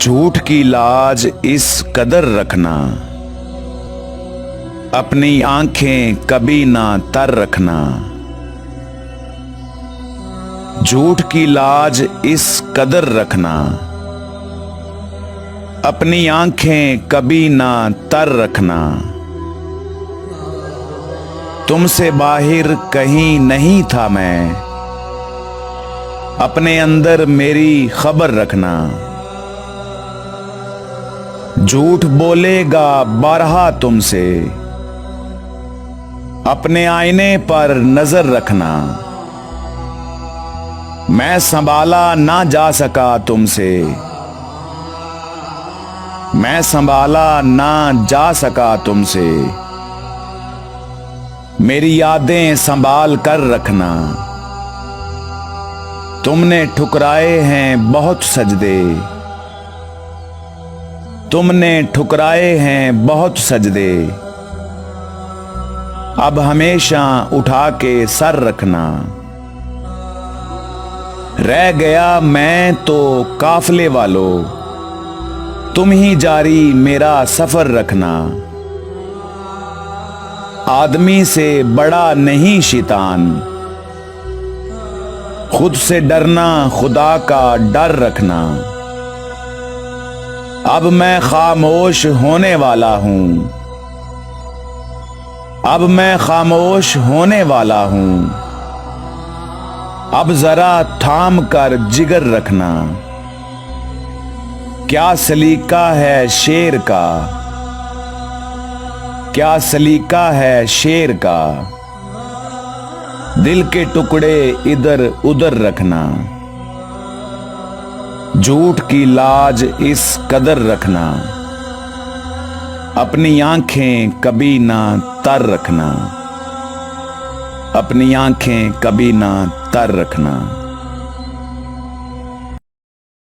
झूठ की लाज इस कदर रखना, अपनी आंखें कभी ना तर रखना। झूठ की लाज इस कदर रखना, अपनी आंखें कभी ना तर रखना। तुमसे बाहर कहीं नहीं था मैं, अपने अंदर मेरी खबर रखना। झूठ बोलेगा बारहा तुमसे, अपने आईने पर नजर रखना। मैं संभाला ना जा सका तुमसे, मैं संभाला ना जा सका तुमसे। मेरी यादें संभाल कर रखना। तुमने ठुकराए हैं बहुत सजदे, तुमने ठुकराए हैं बहुत सजदे। अब हमेशा उठा के सर रखना। रह गया मैं तो काफले वालों, तुम ही जारी मेरा सफर रखना। आदमी से बड़ा नहीं शैतान, खुद से डरना खुदा का डर रखना। अब मैं खामोश होने वाला हूं, अब मैं खामोश होने वाला हूं। अब जरा थाम कर जिगर रखना। क्या सलीका है शेर का, क्या सलीका है शेर का। दिल के टुकड़े इधर उधर रखना। झूठ की लाज इस कदर रखना, अपनी आंखें कभी ना तर रखना। अपनी आंखें कभी ना तर रखना।